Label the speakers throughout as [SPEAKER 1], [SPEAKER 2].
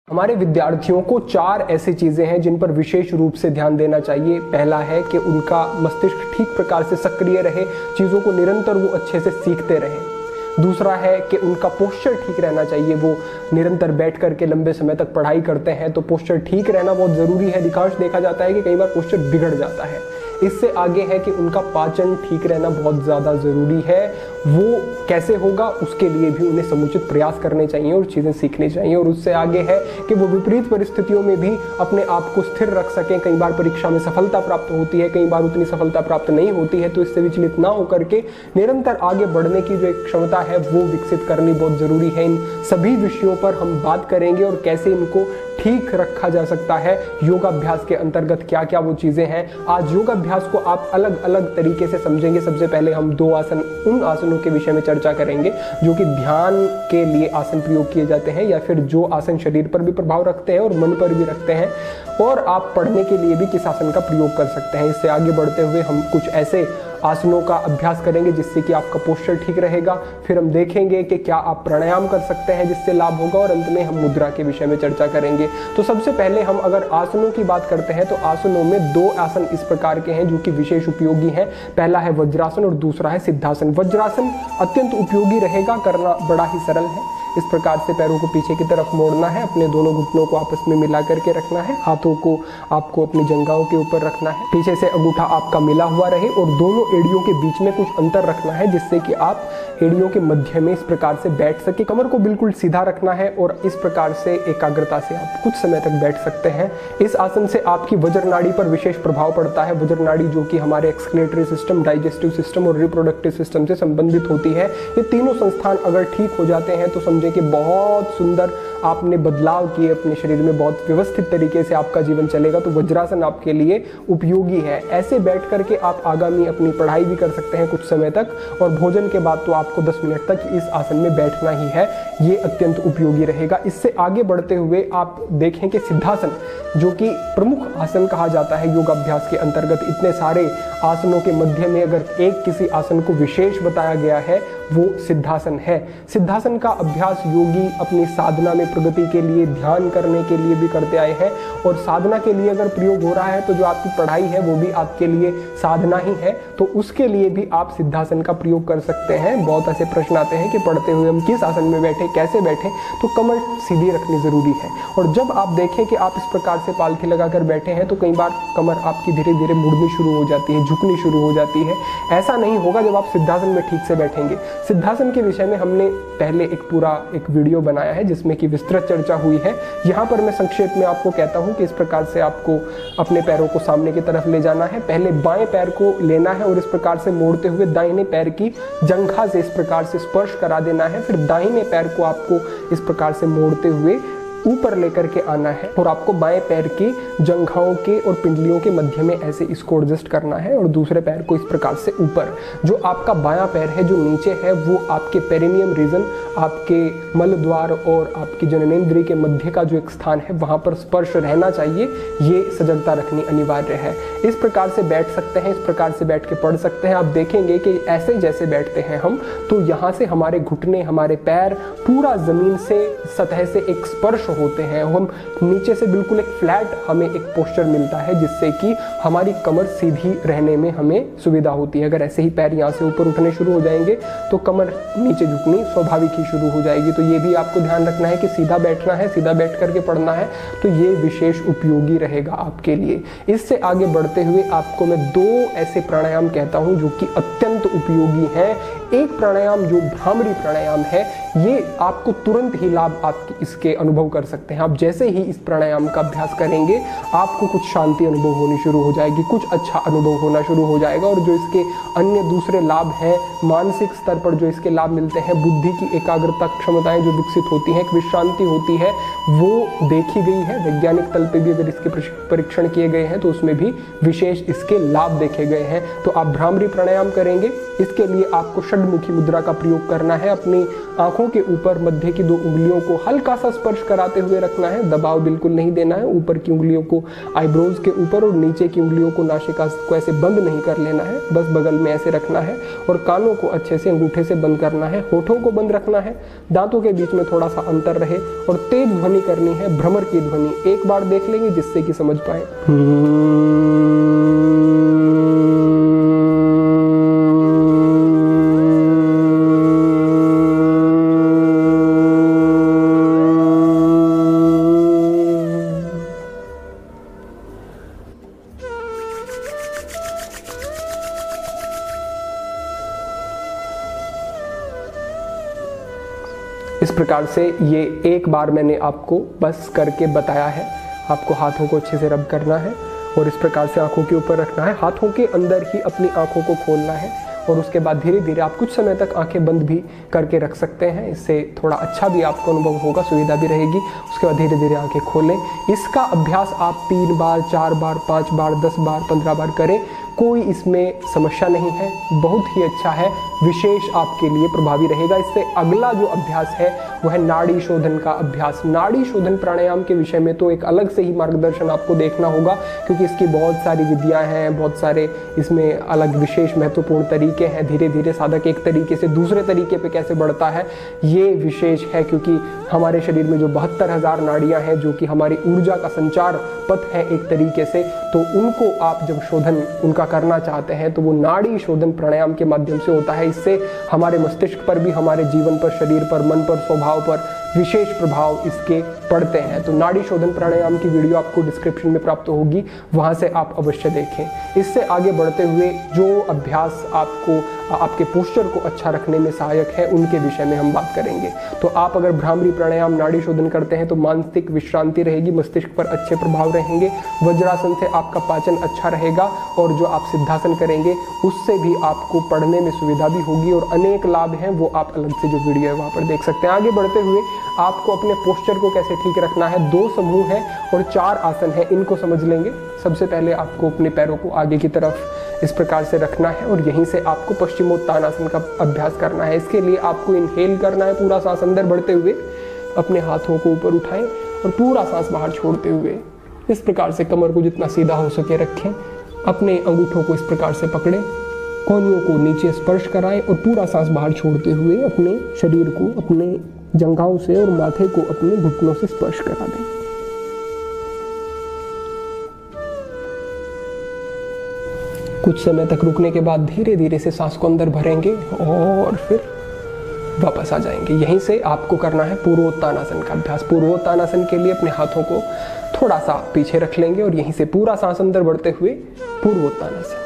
[SPEAKER 1] हमारे विद्यार्थियों को 4 ऐसी चीज़ें हैं जिन पर विशेष रूप से ध्यान देना चाहिए। पहला है कि उनका मस्तिष्क ठीक प्रकार से सक्रिय रहे, चीज़ों को निरंतर वो अच्छे से सीखते रहें। दूसरा है कि उनका पोस्चर ठीक रहना चाहिए, वो निरंतर बैठ करके लंबे समय तक पढ़ाई करते हैं तो पोस्चर ठीक रहना बहुत ज़रूरी है। अधिकांश देखा जाता है कि कई बार पोस्चर बिगड़ जाता है। इससे आगे है कि उनका पाचन ठीक रहना बहुत ज़्यादा ज़रूरी है। वो कैसे होगा उसके लिए भी उन्हें समुचित प्रयास करने चाहिए और चीज़ें सीखनी चाहिए। और उससे आगे है कि वो विपरीत परिस्थितियों में भी अपने आप को स्थिर रख सकें। कई बार परीक्षा में सफलता प्राप्त होती है, कई बार उतनी सफलता प्राप्त नहीं होती है, तो इससे विचलित ना होकर के निरंतर आगे बढ़ने की जो एक क्षमता है वो विकसित करनी बहुत ज़रूरी है। इन सभी विषयों पर हम बात करेंगे और कैसे इनको ठीक रखा जा सकता है। योगाभ्यास के अंतर्गत क्या क्या वो चीज़ें हैं, आज योगाभ्यास को आप अलग अलग तरीके से समझेंगे। सबसे पहले हम 2 आसन, उन आसनों के विषय में चर्चा करेंगे जो कि ध्यान के लिए आसन प्रयोग किए जाते हैं या फिर जो आसन शरीर पर भी प्रभाव रखते हैं और मन पर भी रखते हैं, और आप पढ़ने के लिए भी किस आसन का प्रयोग कर सकते हैं। इससे आगे बढ़ते हुए हम कुछ ऐसे आसनों का अभ्यास करेंगे जिससे कि आपका पोस्चर ठीक रहेगा। फिर हम देखेंगे कि क्या आप प्राणायाम कर सकते हैं जिससे लाभ होगा, और अंत में हम मुद्रा के विषय में चर्चा करेंगे। तो सबसे पहले हम अगर आसनों की बात करते हैं तो आसनों में 2 आसन इस प्रकार के हैं जो कि विशेष उपयोगी हैं। पहला है वज्रासन और दूसरा है सिद्धासन। वज्रासन अत्यंत उपयोगी रहेगा, करना बड़ा ही सरल है। इस प्रकार से पैरों को पीछे की तरफ मोड़ना है, अपने दोनों घुटनों को आपस में मिला करके रखना है, हाथों को आपको अपनी जंघाओं के ऊपर रखना है, पीछे से अंगूठा आपका मिला हुआ रहे और दोनों एड़ियों के बीच में कुछ अंतर रखना है जिससे कि आप एड़ियों के मध्य में इस प्रकार से बैठ सके। कमर को बिल्कुल सीधा रखना है और इस प्रकार से एकाग्रता से आप कुछ समय तक बैठ सकते हैं। इस आसन से आपकी वज्र नाड़ी पर विशेष प्रभाव पड़ता है। वज्र नाड़ी जो कि हमारे एक्सक्रीटरी सिस्टम, डाइजेस्टिव सिस्टम और रिप्रोडक्टिव सिस्टम से संबंधित होती है। ये तीनों संस्थान अगर ठीक हो जाते हैं तो समझे कि बहुत सुंदर आपने बदलाव किए अपने शरीर में, बहुत व्यवस्थित तरीके से आपका जीवन चलेगा। तो वज्रासन आपके लिए उपयोगी है। ऐसे बैठ करके आप आगामी अपनी पढ़ाई भी कर सकते हैं कुछ समय तक, और भोजन के बाद तो आपको 10 मिनट तक इस आसन में बैठना ही है। ये अत्यंत उपयोगी रहेगा। इससे आगे बढ़ते हुए आप देखें कि सिद्धासन, जो कि प्रमुख आसन कहा जाता है योगाभ्यास के अंतर्गत, इतने सारे आसनों के मध्य में अगर एक किसी आसन को विशेष बताया गया है वो सिद्धासन है। सिद्धासन का अभ्यास योगी अपनी साधना में प्रगति के लिए, ध्यान करने के लिए भी करते आए हैं, और साधना के लिए अगर प्रयोग हो रहा है तो जो आपकी पढ़ाई है वो भी आपके लिए साधना ही है, तो उसके लिए भी आप सिद्धासन का प्रयोग कर सकते हैं। बहुत ऐसे प्रश्न आते हैं कि पढ़ते हुए हम किस आसन में बैठे, कैसे बैठे, तो कमर सीधी रखनी जरूरी है। और जब आप देखें कि आप इस प्रकार से पालथी लगाकर बैठे हैं तो कई बार कमर आपकी धीरे धीरे मुड़नी शुरू हो जाती है, झुकनी शुरू हो जाती है। ऐसा नहीं होगा जब आप सिद्धासन में ठीक से बैठेंगे। सिद्धासन के विषय में हमने पहले एक वीडियो बनाया है जिसमें कि विस्तृत चर्चा हुई है। यहाँ पर मैं संक्षेप में आपको कहता हूँ कि इस प्रकार से आपको अपने पैरों को सामने की तरफ ले जाना है। पहले बाएं पैर को लेना है और इस प्रकार से मोड़ते हुए दाहिने पैर की जंघा से इस प्रकार से स्पर्श करा देना है। फिर दाहिने पैर को आपको इस प्रकार से मोड़ते हुए ऊपर लेकर के आना है और आपको बाएं पैर की जंघाओं के और पिंडलियों के मध्य में ऐसे इसको एडजस्ट करना है, और दूसरे पैर को इस प्रकार से ऊपर। जो आपका बायां पैर है जो नीचे है वो आपके पेरिनियम रीजन, आपके मल द्वार और आपकी जननेंद्रिय के मध्य का जो एक स्थान है वहां पर स्पर्श रहना चाहिए। ये सजगता रखनी अनिवार्य है। इस प्रकार से बैठ सकते हैं, इस प्रकार से बैठ के पढ़ सकते हैं। आप देखेंगे कि ऐसे जैसे बैठते हैं हम तो यहाँ से हमारे घुटने, हमारे पैर पूरा जमीन से, सतह से एक स्पर्श होते हैं। हम नीचे से बिल्कुल एक फ्लैट हमें एक पोस्चर मिलता है जिससे कि हमारी कमर सीधी रहने में हमें सुविधा होती है। अगर ऐसे ही पैर यहाँ से ऊपर उठने शुरू हो जाएंगे तो कमर नीचे झुकनी स्वाभाविक ही शुरू हो जाएगी। तो ये भी आपको ध्यान रखना है कि सीधा बैठना है, सीधा बैठ करके पढ़ना है। तो ये विशेष उपयोगी रहेगा आपके लिए। इससे आगे बढ़ते हुए आपको मैं 2 ऐसे प्राणायाम कहता हूँ जो कि अत्यंत उपयोगी हैं। एक प्राणायाम जो भ्रामरी प्राणायाम है, ये आपको तुरंत ही लाभ आपके इसके अनुभव कर सकते हैं। आप जैसे ही इस प्राणायाम का अभ्यास करेंगे आपको कुछ शांति अनुभव होनी शुरू हो जाएगी, कुछ अच्छा अनुभव होना शुरू हो जाएगा। और जो इसके अन्य दूसरे लाभ हैं, मानसिक स्तर पर जो इसके लाभ मिलते हैं, बुद्धि की एकाग्रता क्षमताएं जो विकसित होती हैं, एक विश्रांति होती है, वो देखी गई है। वैज्ञानिक तल पे भी अगर इसके परीक्षण किए गए हैं तो उसमें भी विशेष इसके लाभ देखे गए हैं। तो आप भ्रामरी प्राणायाम करेंगे इसके लिए आपको षड्मुखी मुद्रा का प्रयोग करना है। अपनी आंखों के ऊपर मध्य की 2 उंगलियों को हल्का सा स्पर्श कराते हुए रखना है, दबाव बिल्कुल नहीं देना है। ऊपर की उंगलियों को आईब्रोज के ऊपर और नीचे की उंगलियों को नासिका को ऐसे बंद नहीं कर लेना है, बस बगल में ऐसे रखना है। और कानों को अच्छे से अंगूठे से बंद करना है, होठों को बंद रखना है, दांतों के बीच में थोड़ा सा अंतर रहे और तेज ध्वनि करनी है, भ्रमर की ध्वनि। एक बार देख लेंगे जिससे कि समझ पाए। इस प्रकार से ये एक बार मैंने आपको बस करके बताया है। आपको हाथों को अच्छे से रब करना है और इस प्रकार से आंखों के ऊपर रखना है। हाथों के अंदर ही अपनी आंखों को खोलना है और उसके बाद धीरे धीरे आप कुछ समय तक आंखें बंद भी करके रख सकते हैं। इससे थोड़ा अच्छा भी आपको अनुभव होगा, सुविधा भी रहेगी। उसके बाद धीरे धीरे आंखें खोलें। इसका अभ्यास आप 3 बार, 4 बार, 5 बार, 10 बार, 15 बार करें, कोई इसमें समस्या नहीं है। बहुत ही अच्छा है, विशेष आपके लिए प्रभावी रहेगा। इससे अगला जो अभ्यास है वो है नाड़ी शोधन का अभ्यास। नाड़ी शोधन प्राणायाम के विषय में तो एक अलग से ही मार्गदर्शन आपको देखना होगा, क्योंकि इसकी बहुत सारी विधियां हैं, बहुत सारे इसमें अलग विशेष महत्वपूर्ण तरीके हैं। धीरे धीरे साधक एक तरीके से दूसरे तरीके पे कैसे बढ़ता है ये विशेष है, क्योंकि हमारे शरीर में जो 72,000 नाड़ियां हैं जो कि हमारी ऊर्जा का संचार पथ है एक तरीके से, तो उनको आप जब शोधन उनका करना चाहते हैं तो वो नाड़ी शोधन प्राणायाम के माध्यम से होता है। इससे हमारे मस्तिष्क पर भी, हमारे जीवन पर, शरीर पर, मन पर, स्वभाव पर विशेष प्रभाव इसके पड़ते हैं। तो नाड़ी शोधन प्राणायाम की वीडियो आपको डिस्क्रिप्शन में प्राप्त होगी, वहां से आप अवश्य देखें। इससे आगे बढ़ते हुए जो अभ्यास आपको आपके पोस्चर को अच्छा रखने में सहायक है उनके विषय में हम बात करेंगे। तो आप अगर भ्रामरी प्राणायाम, नाड़ी शोधन करते हैं तो मानसिक विश्रांति रहेगी, मस्तिष्क पर अच्छे प्रभाव रहेंगे। वज्रासन से आपका पाचन अच्छा रहेगा और जो आप सिद्धासन करेंगे उससे भी आपको पढ़ने में सुविधा भी होगी और अनेक लाभ हैं, वो आप अलग से जो वीडियो है वहाँ पर देख सकते हैं। आगे बढ़ते हुए आपको अपने पोस्चर को कैसे ठीक रखना है, 2 समूह है और 4 आसन है, इनको समझ लेंगे। सबसे पहले आपको अपने पैरों को आगे की तरफ इस प्रकार से रखना है और यहीं से आपको पश्चिमोत्तानासन का अभ्यास करना है। इसके लिए आपको इनहेल करना है, पूरा सांस अंदर बढ़ते हुए अपने हाथों को ऊपर उठाएं और पूरा सांस बाहर छोड़ते हुए इस प्रकार से कमर को जितना सीधा हो सके रखें। अपने अंगूठों को इस प्रकार से पकड़ें, कोहनियों को नीचे स्पर्श कराएं और पूरा सांस बाहर छोड़ते हुए अपने शरीर को अपने जंघाओं से और माथे को अपने घुटनों से स्पर्श करा दें। कुछ समय तक रुकने के बाद धीरे धीरे से सांस को अंदर भरेंगे और फिर वापस आ जाएंगे। यहीं से आपको करना है पूर्वोत्तानासन का अभ्यास। पूर्वोत्तानासन के लिए अपने हाथों को थोड़ा सा पीछे रख लेंगे और यहीं से पूरा सांस अंदर बढ़ते हुए पूर्वोत्तानासन।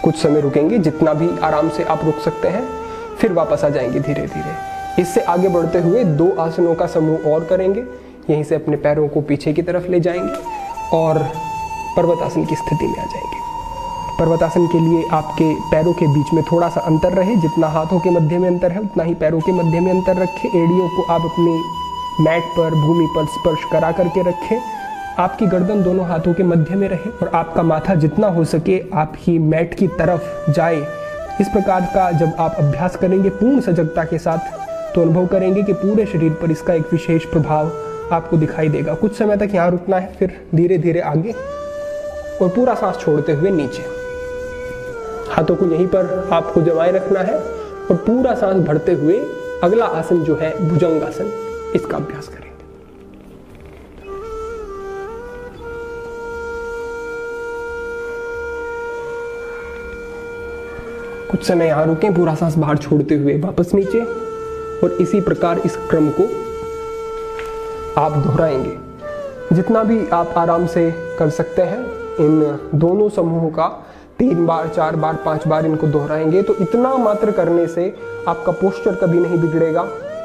[SPEAKER 1] कुछ समय रुकेंगे, जितना भी आराम से आप रुक सकते हैं, फिर वापस आ जाएंगे धीरे धीरे। इससे आगे बढ़ते हुए 2 आसनों का समूह और करेंगे। यहीं से अपने पैरों को पीछे की तरफ ले जाएंगे और पर्वतासन की स्थिति में आ जाएंगे। पर्वतासन के लिए आपके पैरों के बीच में थोड़ा सा अंतर रहे, जितना हाथों के मध्य में अंतर है उतना ही पैरों के मध्य में अंतर रखें। एड़ियों को आप अपनी मैट पर, भूमि पर स्पर्श करा करके रखें। आपकी गर्दन दोनों हाथों के मध्य में रहे और आपका माथा जितना हो सके आप ही मैट की तरफ जाए। इस प्रकार का जब आप अभ्यास करेंगे पूर्ण सजगता के साथ, तो अनुभव करेंगे कि पूरे शरीर पर इसका एक विशेष प्रभाव आपको दिखाई देगा। कुछ समय तक यहाँ रुकना है, फिर धीरे धीरे आगे और पूरा सांस छोड़ते हुए नीचे। हाथों को यहीं पर आपको जमाए रखना है और पूरा सांस भरते हुए अगला आसन जो है भुजंगासन, इसका अभ्यास करेंगे। कुछ समय यहाँ रुकें, पूरा सांस बाहर छोड़ते हुए वापस नीचे और इसी प्रकार इस क्रम को आप दोहराएंगे। जितना भी आप आराम से कर सकते हैं, इन दोनों समूहों का 3 बार, 4 बार, 5 बार इनको दोहराएंगे। तो इतना मात्र करने से आपका पोस्चर कभी नहीं बिगड़ेगा,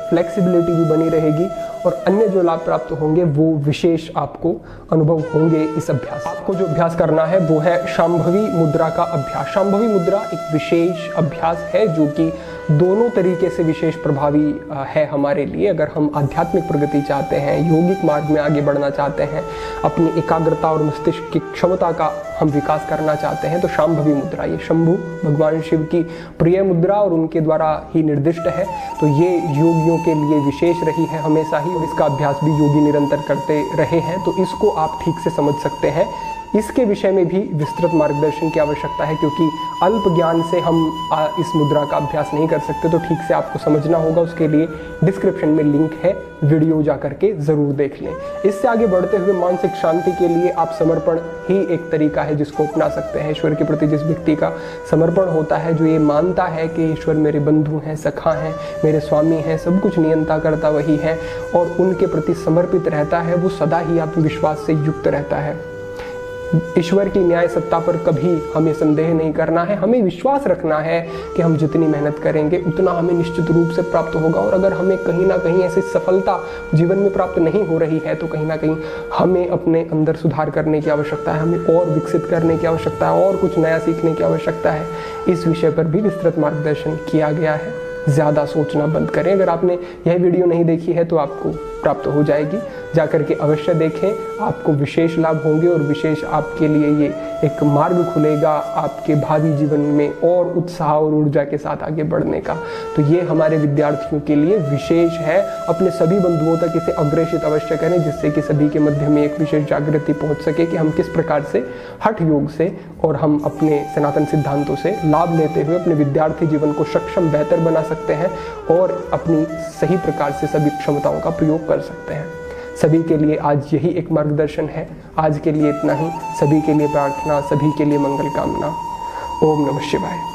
[SPEAKER 1] फ्लेक्सिबिलिटी भी बनी रहेगी और अन्य जो लाभ प्राप्त होंगे वो विशेष आपको अनुभव होंगे इस अभ्यास। आपको जो अभ्यास करना है वो है शांभवी मुद्रा का अभ्यास। शांभवी मुद्रा एक विशेष अभ्यास है जो कि दोनों तरीके से विशेष प्रभावी है हमारे लिए। अगर हम आध्यात्मिक प्रगति चाहते हैं, यौगिक मार्ग में आगे बढ़ना चाहते हैं, अपनी एकाग्रता और मस्तिष्क की क्षमता का हम विकास करना चाहते हैं, तो शांभवी मुद्रा, ये शंभु भगवान शिव की प्रिय मुद्रा और उनके द्वारा ही निर्दिष्ट है, तो ये योगियों के लिए विशेष रही है हमेशा ही, और इसका अभ्यास भी योगी निरंतर करते रहे हैं। तो इसको आप ठीक से समझ सकते हैं। इसके विषय में भी विस्तृत मार्गदर्शन की आवश्यकता है, क्योंकि अल्प ज्ञान से हम इस मुद्रा का अभ्यास नहीं कर सकते, तो ठीक से आपको समझना होगा। उसके लिए डिस्क्रिप्शन में लिंक है, वीडियो जा करके ज़रूर देख लें। इससे आगे बढ़ते हुए मानसिक शांति के लिए आप समर्पण ही एक तरीका है जिसको अपना सकते हैं। ईश्वर के प्रति जिस व्यक्ति का समर्पण होता है, जो ये मानता है कि ईश्वर मेरे बंधु हैं, सखा हैं, मेरे स्वामी हैं, सब कुछ नियंता करता वही है, और उनके प्रति समर्पित रहता है, वो सदा ही आत्मविश्वास से युक्त रहता है। ईश्वर की न्याय सत्ता पर कभी हमें संदेह नहीं करना है। हमें विश्वास रखना है कि हम जितनी मेहनत करेंगे उतना हमें निश्चित रूप से प्राप्त होगा, और अगर हमें कहीं ना कहीं ऐसी सफलता जीवन में प्राप्त नहीं हो रही है, तो कहीं ना कहीं हमें अपने अंदर सुधार करने की आवश्यकता है, हमें और विकसित करने की आवश्यकता है, और कुछ नया सीखने की आवश्यकता है। इस विषय पर भी विस्तृत मार्गदर्शन किया गया है। ज़्यादा सोचना बंद करें। अगर आपने यह वीडियो नहीं देखी है तो आपको प्राप्त हो जाएगी, जाकर के अवश्य देखें, आपको विशेष लाभ होंगे, और विशेष आपके लिए ये एक मार्ग खुलेगा आपके भावी जीवन में और उत्साह और ऊर्जा के साथ आगे बढ़ने का। तो ये हमारे विद्यार्थियों के लिए विशेष है। अपने सभी बंधुओं तक इसे अग्रेषित अवश्य करें, जिससे कि सभी के मध्य में एक विशेष जागृति पहुंच सके कि हम किस प्रकार से हठ योग से और हम अपने सनातन सिद्धांतों से लाभ लेते हुए अपने विद्यार्थी जीवन को सक्षम बेहतर बना सकते हैं, और अपनी सही प्रकार से सभी क्षमताओं का प्रयोग कर सकते हैं। सभी के लिए आज यही एक मार्गदर्शन है। आज के लिए इतना ही। सभी के लिए प्रार्थना, सभी के लिए मंगल कामना। ओम नमः शिवाय।